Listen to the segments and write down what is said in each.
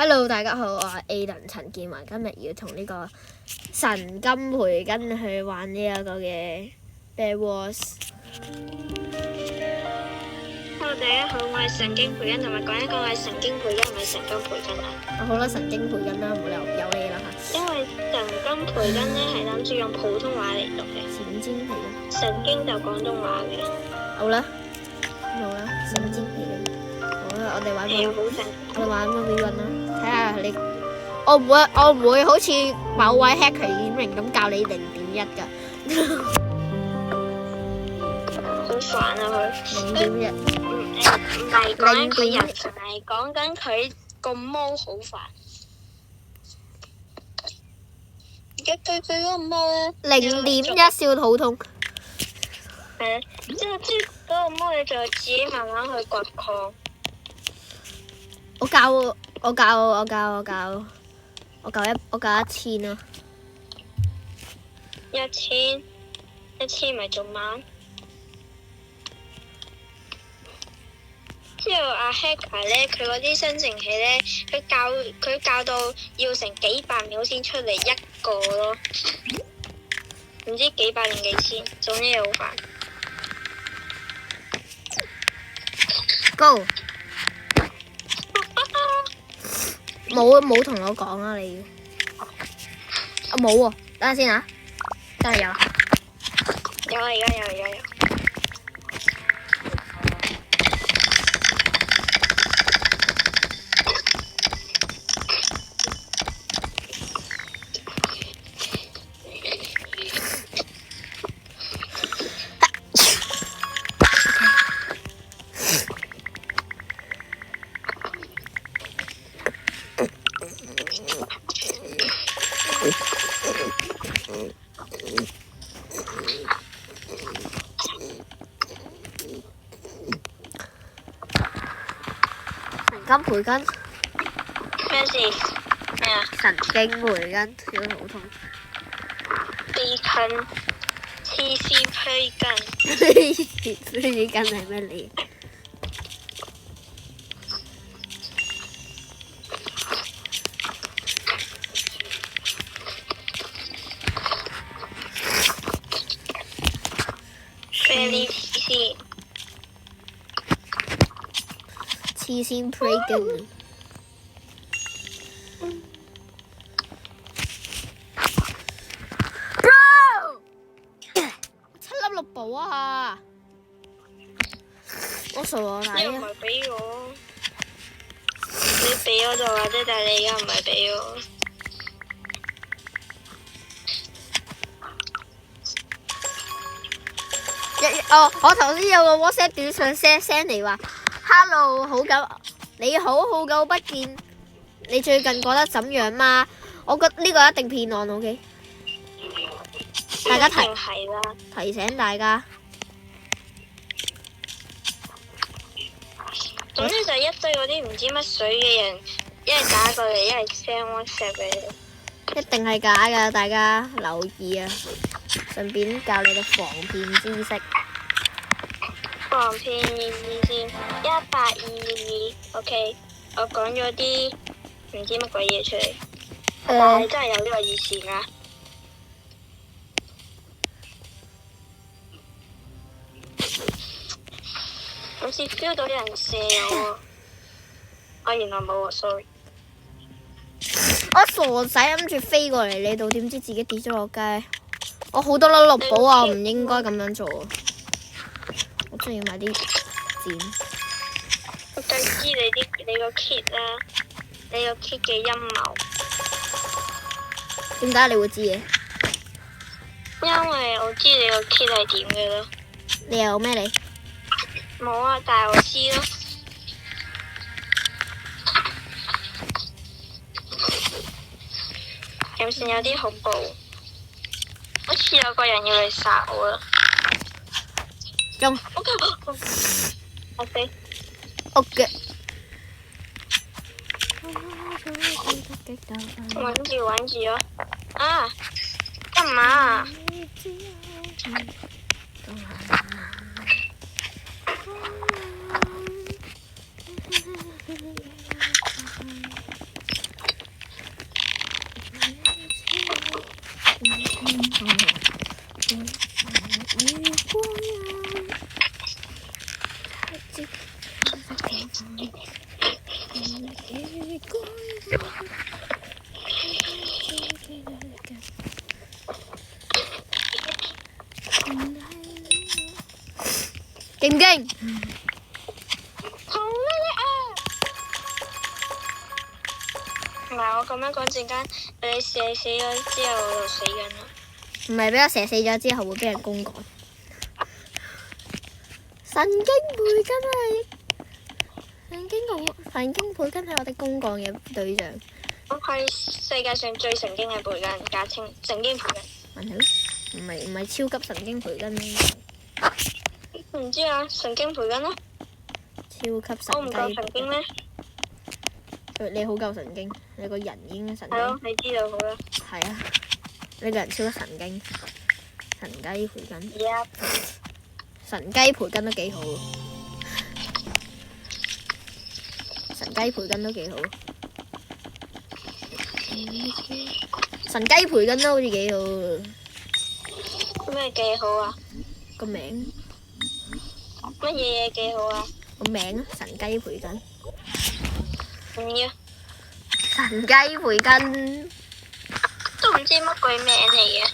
Hello， 大家好，我係 Aiden 陳建華，今日要同呢個神金培根去玩呢一個嘅 Bear Wars。Hello， 大家好，我係神經培根，同埋講一講我係神經培根，唔係神經培根啊。好啦，神經培根啦，冇理由有你啦嚇。因為神經培根咧係諗住用普通話嚟讀嘅，神經培根。神經就廣東話嘅。好啦，神經培根。好啦，我哋玩係好神。我哋玩 Movie Run 啦，睇下你。我唔會好似某位 hacker 演明咁教你0.1㗎。好煩啊佢。0.1。唔係講緊佢人，係講緊佢個毛好煩。而家佢嗰個毛咧。0.1笑肚痛。係啊，之後嗰個毛你就自己慢慢去掘礦。我教1000啊！1000咪仲慢。之後阿 hacker 咧，佢嗰啲生成器咧，佢教到要成幾百秒先出嚟一個咯，唔知幾百定幾千，總之好煩。Go！冇同我講啊你。啊冇喎，等下先啊，真係有。有啊，而家有。神經培根。咩事？咩啊？神經培根，小肚痛。地近黐線培根。培根係咩嚟？黐線培根。Bro！ 7粒綠寶啊！我傻啊！你又唔係俾我，你俾我就話啫，但係你而家唔係俾我。我頭先有個 WhatsApp 短信 send 嚟話 ，Hello， 你好，好久不見，你最近過得怎樣嗎？我覺得呢個一定騙案 ，OK？ 大家提醒大家。總之就係一堆嗰啲唔知乜水嘅人，一係打過嚟，一係 send WhatsApp 俾你。一定係假㗎，大家留意啊！順便教你哋防騙知識。防騙先，1822，OK， 我講咗啲唔知乜鬼嘢出嚟，但係真係有呢個意思㗎。好似 feel 到有人射我喎，原來冇喎 ，sorry。我傻仔諗住飛過嚟你度，點知自己跌咗落街。我好多粒綠寶啊，我唔應該咁樣做啊！我真係要買啲剪。我梗知你個 kit 啦，你個 kit 嘅陰謀。點解你會知嘅？因為我知你個 kit 係點嘅咯。你有咩嚟？冇啊，但係我知咯。有時有啲恐怖，好似有個人要嚟殺我啦。中。我飛。OK。穩住咯。啊！幹嘛？勁唔勁？好叻啊！唔係我咁樣講陣間，俾你射死咗之後，我就死緊啦。唔係俾我射死咗之後會俾人公幹。神經培根係我哋公幹嘅對象。我係世界上最神經嘅培根，簡稱神經培根。問佢，唔係超級神經培根咩？唔知啊，神經培根咯。超級神我唔夠神經咩？你好夠神經，你個人已經神經。係咯，你知道好啦。係啊，你個人超級神經，神雞培根。Yep. 神雞培根都幾好，神雞培根都幾好，神雞培根都好似幾好。咩幾好啊？個名乜嘢嘢幾好啊？個名神雞培根。唔要。神雞培根都唔知乜鬼名嚟嘅。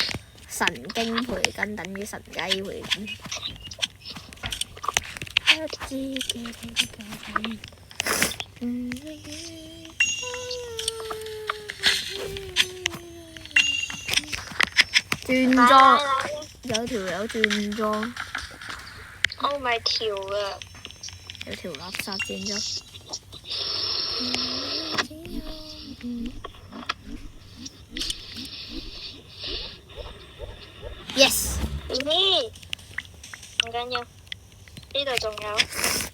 神經培根等於神雞培根。轉裝有條友轉裝，我唔係條噶。有條垃圾轉裝。Yes。咦？唔緊要，呢度仲有。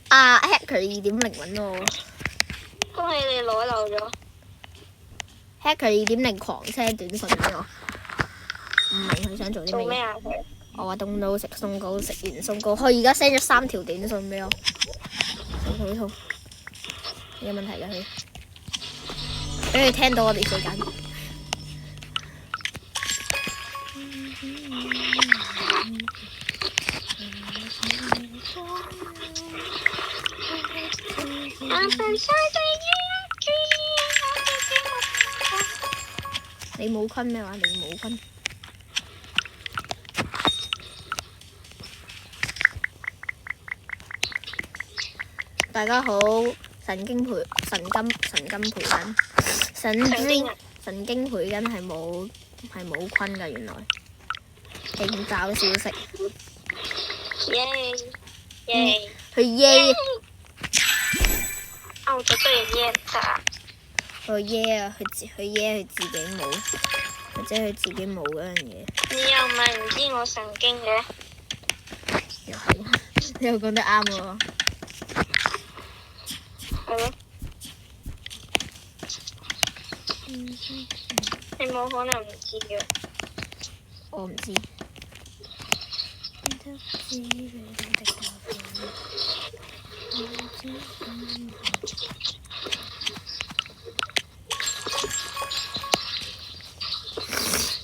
Hacker 2.0揾我。恭喜你攞漏咗。Hacker 2.0狂 send 短信俾我，唔明佢想做啲咩嘢。做咩啊佢？我話凍到食餸糕，食完餸糕，佢而家 send 咗3條短信俾我。好痛，有問題㗎佢，俾佢聽到我哋四緊。你冇坤咩話？你冇坤。大家好，神經培根係冇坤㗎，原來勁爆消息。耶耶！佢耶啊，我覺得有耶咋。佢耶啊！佢耶佢自己冇，或者佢自己冇嗰樣嘢。你又唔係唔知我神經嘅？又係，你又講得啱喎。係咯。你冇可能唔知嘅。我唔知。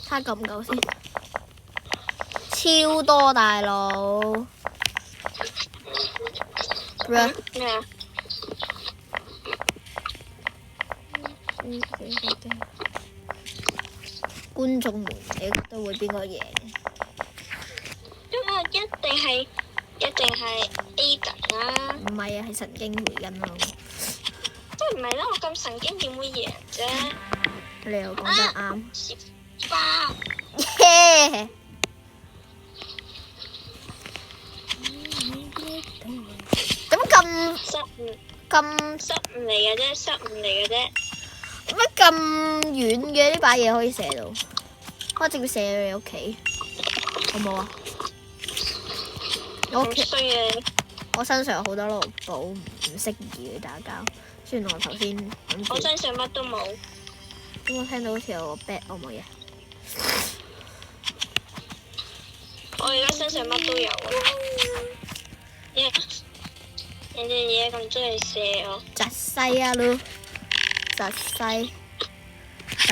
睇下夠唔夠先，超多大佬。咩啊？觀眾們，你覺得會邊個贏？一定係 Aiden 啦。唔係啊，係神經培根咯。即係唔係啦？我咁神經點會贏啫？你又講得啱。花。耶！咁失誤嚟嘅啫，失誤嚟嘅啫。乜咁遠嘅呢把嘢可以射到？我直接射到你屋企，好冇啊？我屋企我身上有好多綠寶，唔適宜去打交。雖然我頭先我身上乜都冇。我聽到好似有個 bat， 我冇嘢。我而家身上乜都有啊！人哋嘢咁中意射我。窒西啊嚕，窒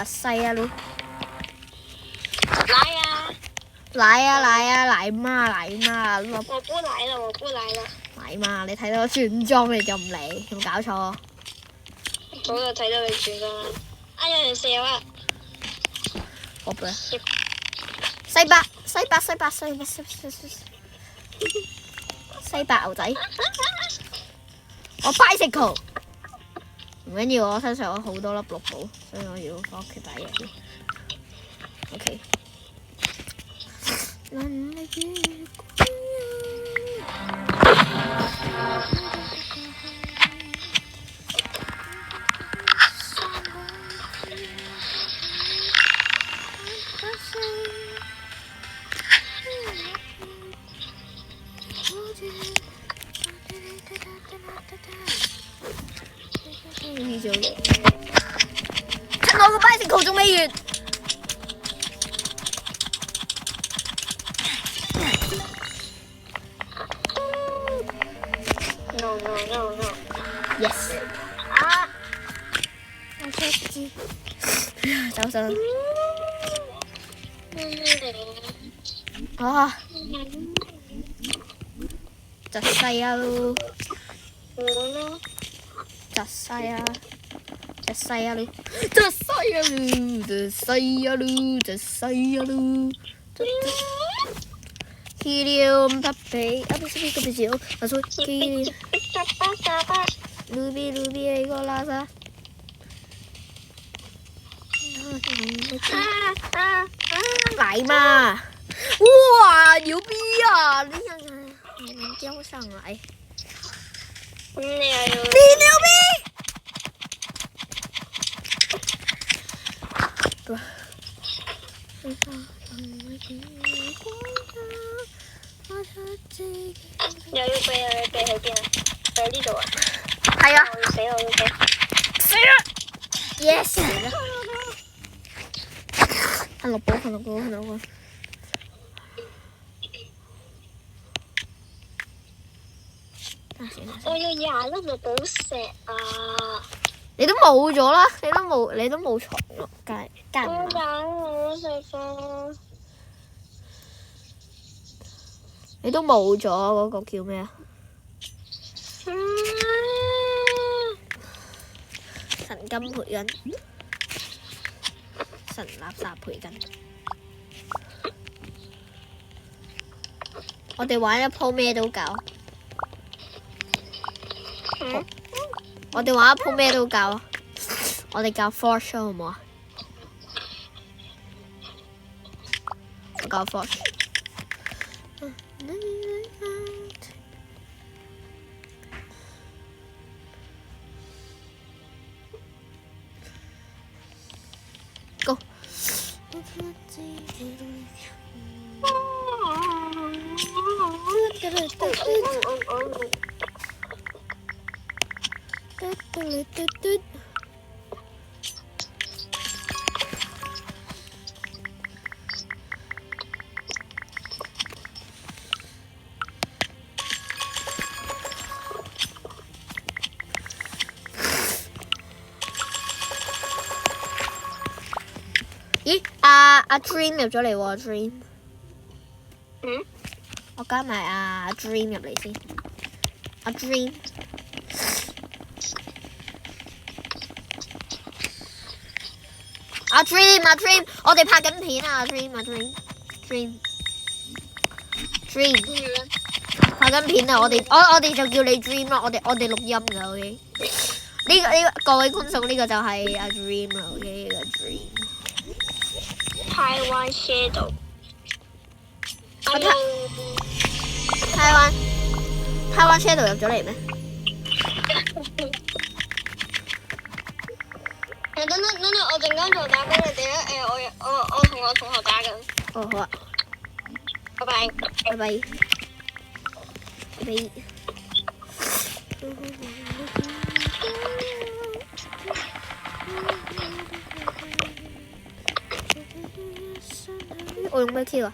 西啊嚕。來啊！奶媽，粒我不來了，我不來了。奶媽，你睇到我轉裝你就唔嚟，有冇搞錯？早就睇到你轉咗啦。啊！有人射我啊！我背。攝西伯牛仔，我 bicycle。唔緊要，我身上有好多粒綠寶，所以我要翻屋企擺嘢。OK。趁我個 bicycle 仲未完。No. Yes。啊！我出知。走上。啊！窒西啊！我咯。窒西啊！窒西啊！Helium puppy，不是我說 helium。Ruby 你個垃圾。來嘛！哇，牛逼啊！你能交上來。咁你又要？你牛逼！又要避喺邊啊？避喺呢度啊？係啊！我要死我要死！死啦 ！Yes 死啦！看綠寶。我要20粒綠寶石啊！你都冇咗啦，你都冇藏落街唔我係。揀我食飯。你都冇咗嗰個叫咩啊？神金培根，神垃圾培根。我哋玩一鋪咩都教。我哋玩一鋪咩都教。我哋教 Forge 好唔好啊？我教 Forge。Go。咦？阿 Dream 入咗嚟喎 ，Dream。我加埋阿 Dream 入嚟先。阿 Dream。阿 Dream，我哋拍緊片啊！阿 Dream，拍緊片啊！我哋就叫你 Dream 啦，我哋錄音㗎 ，OK。呢個各位觀眾，呢個就係阿 Dream 啦，OK，呢個 Dream。Taiwan Shadow。Taiwan Shadow 入咗嚟咩？等，我陣間再打俾你哋啊！我同我同學打緊。哦，好啊。拜拜。拜拜。我用咩 key 啊？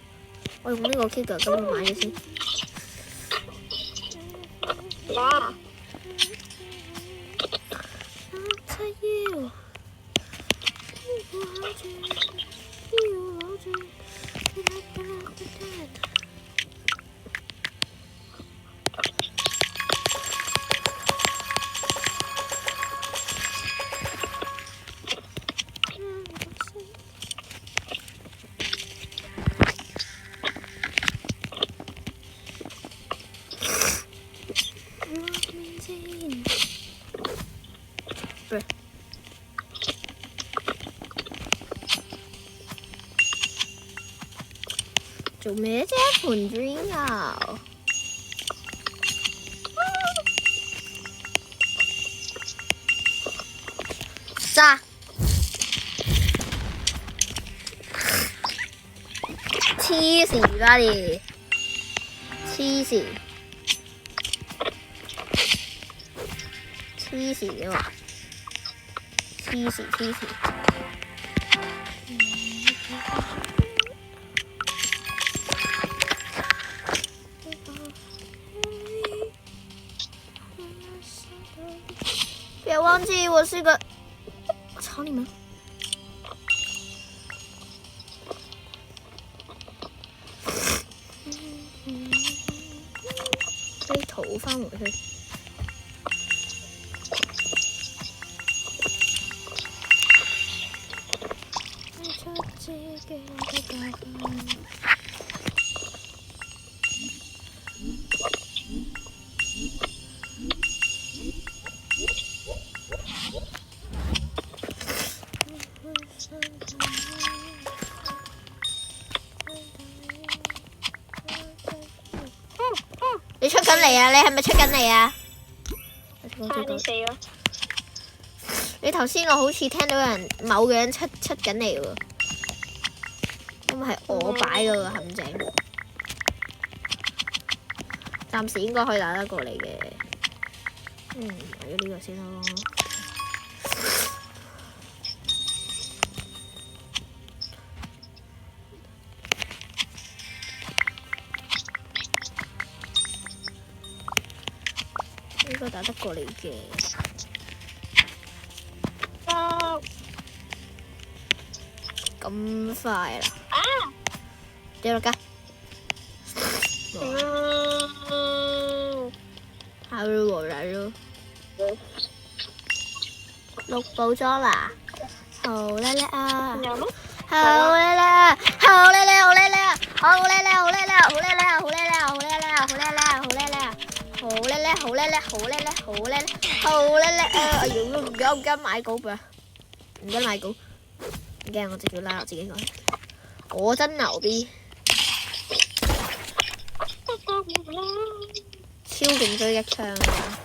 我用呢個 key 㗎，咁我買咗先。哇！做咩啫？盤 dream 啊！炸！黐線啦你！黐線！黐線嘅嘛！黐線黐線！別忘記我是個，我操你們！可以投翻回去。你出緊嚟啊！你係咪出緊嚟啊？差啲死咯！你頭先我好似聽到某個人出緊嚟喎，因為係我擺嗰個陷阱，暫時應該可以打得過嚟嘅。買咗呢個先咯。呢個打得過嚟嘅。咁快啦！掉落街。好咯，嚟咯。錄到咗啦！好叻叻啊！好叻叻啊！好叻叻！好叻叻啊！好叻叻！好叻叻！好叻叻！好叻叻！好叻叻！好叻叻！好叻叻！好叻叻！好叻叻！好叻叻！好叻叻！好叻叻啊！哎呦，唔敢買稿噃，唔敢買稿。唔驚，我直接拉我自己講。我真牛逼，超勁追一槍啊！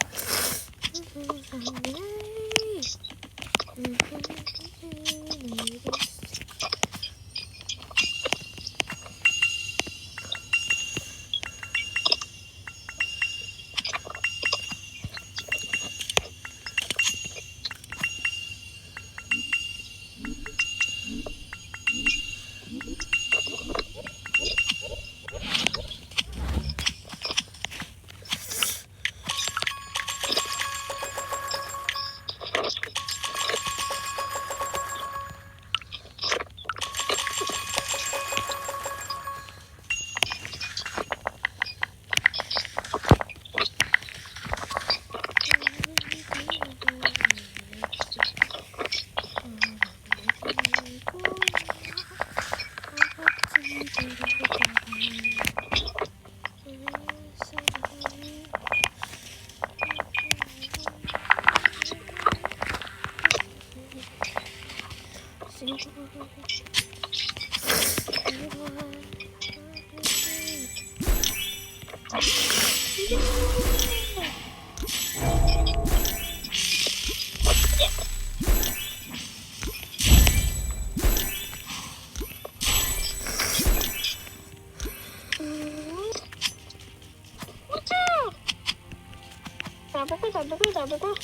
打不过，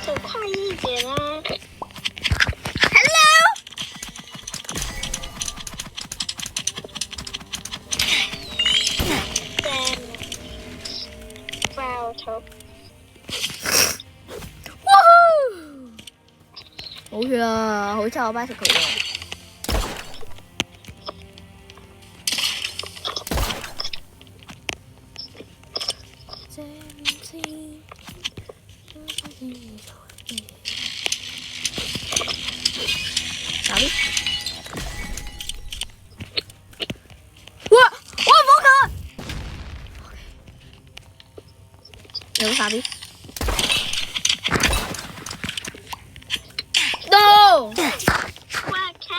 走快一点啊 ！Hello， 爆头！冇血啦，好彩我 bicycle 喎。打啲！哇！我冇佢。有冇打啲 ？No！ 哇靠！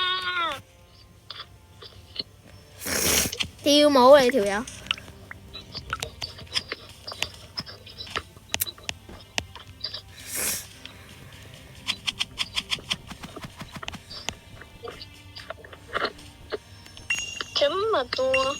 跳舞你條友。這麼多，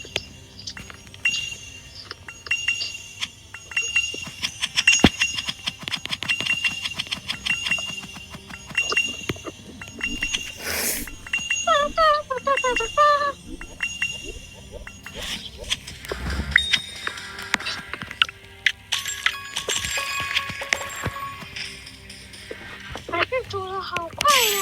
还是煮的好快呀！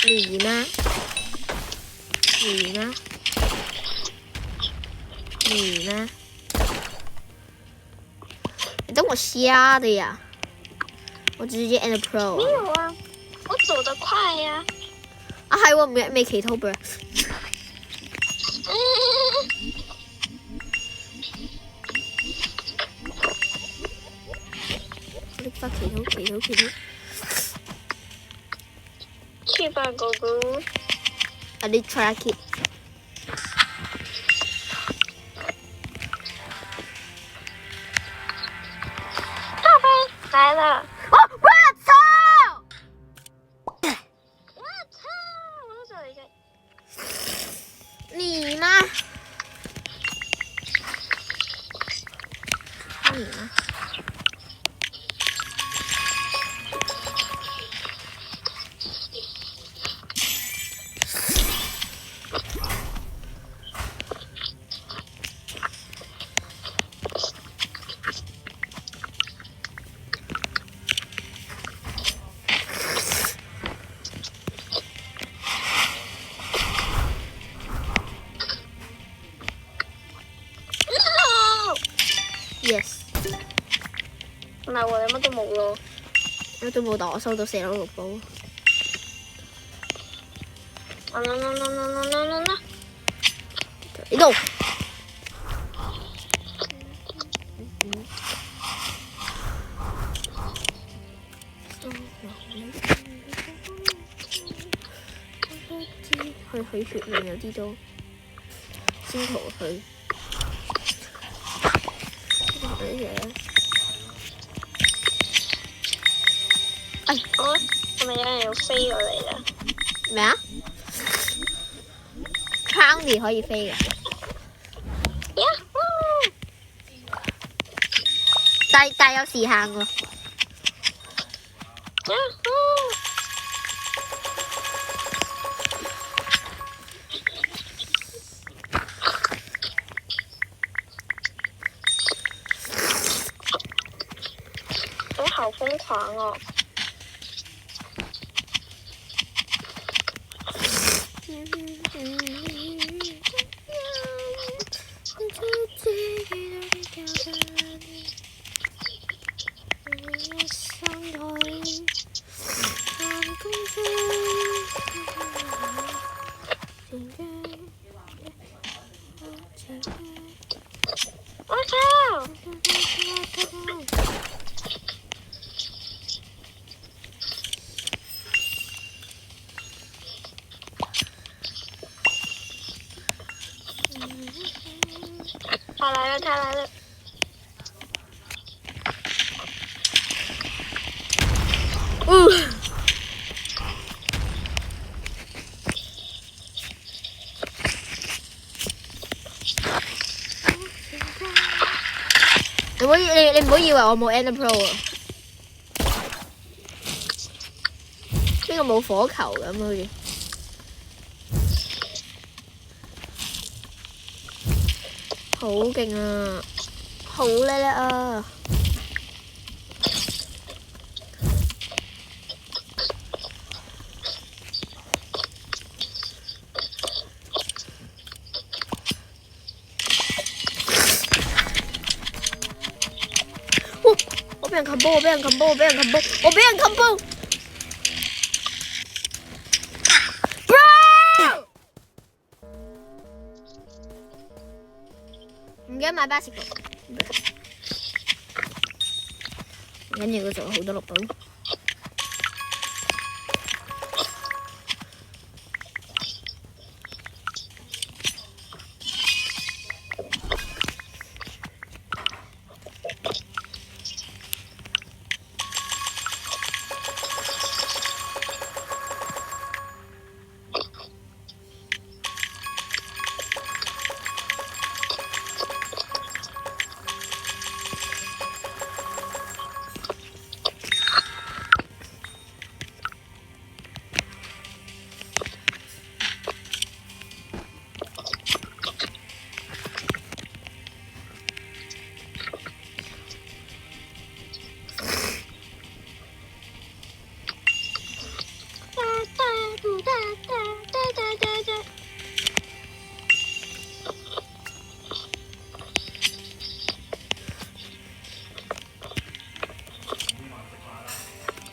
你呢？你呢？你呢？你等我瞎的呀！我直接 end pro。沒有啊，我走得快呀。啊係喎，未祈禱噃。我拎返祈禱。去吧，哥哥。I need track it。大飞来了！哦，我操！我操！我走一个。你呢？你呢？Yes。唔係喎，你乜都冇咯。乜都冇，但我收到4樓6寶。呢度。去血面有啲都先逃去。哎，我係咪有人要飛過嚟啦？咩啊 ？Candy 可以飛嘅。但有時限喎。我好瘋狂哦！我操！他來了，他來了。你唔好以為我冇 Ender Pro 啊！呢個冇火球咁好似，好勁啊！好叻叻啊！我俾人擒波，我俾人擒波，我俾人擒波，我俾人擒波 ！Bro！ 唔記得買巴士球，跟住佢仲有好多綠寶。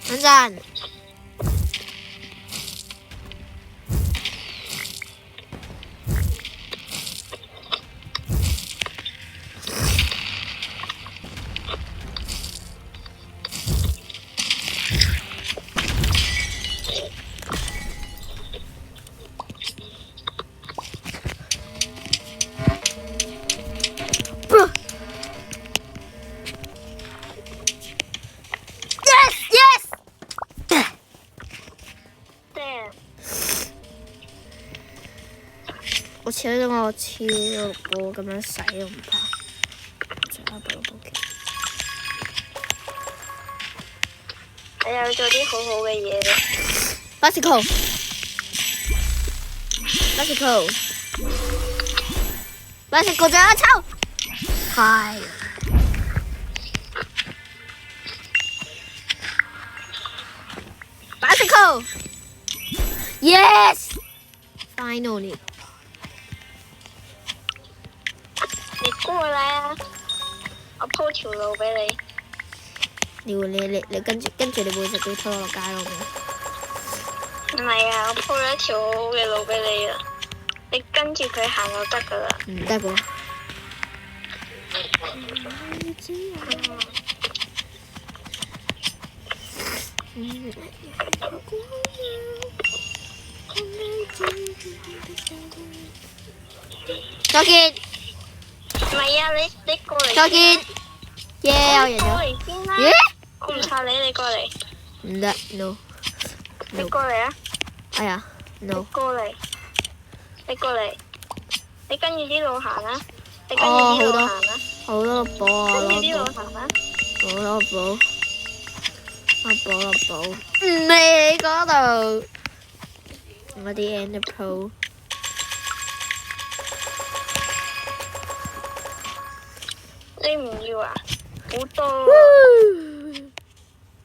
等陣，我切咗我切咗個咁樣洗都唔怕，仲有部部機。你又做啲好好嘅嘢咧。Bicycle，仲有一抽，係。Bicycle，yes，finally。你過來啊！我鋪條路俾你。你跟住你會直接推我落街咯。唔係啊，我鋪咗一條好好嘅路俾你啦，你跟住佢行就得噶啦。唔得喎。再見。唔係啊，你過嚟。再見。耶！我贏咗。過嚟先啦。耶！我唔怕你過嚟。唔得 ，no。你過嚟啊！哎呀 ，no。過嚟，你過嚟，你跟住啲路行啦，你跟住啲路行啦。好多寶啊！跟住啲路行啦。好多寶。寶。唔係你嗰度。我啲 Ender Pro。你唔要啊？好多。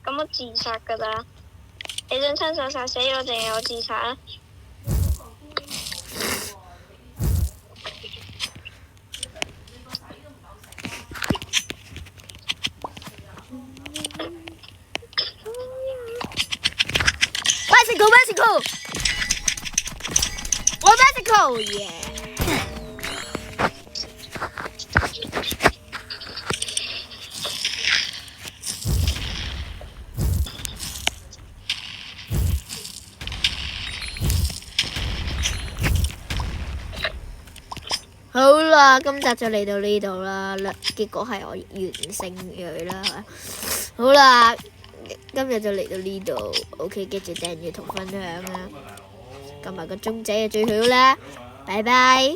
咁我自殺噶啦！你想親手殺死我定係我自殺啊？Bicycle，我 bicycle，耶！好啦，今集就嚟到呢度啦，結果係我完勝佢啦。好啦，今日就嚟到呢度，OK，記住訂閱同分享啦，撳埋個鐘仔就最好啦，拜拜。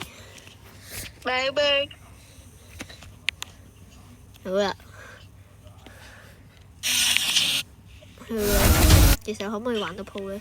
拜拜。好啦，其實可唔可以玩到鋪咧？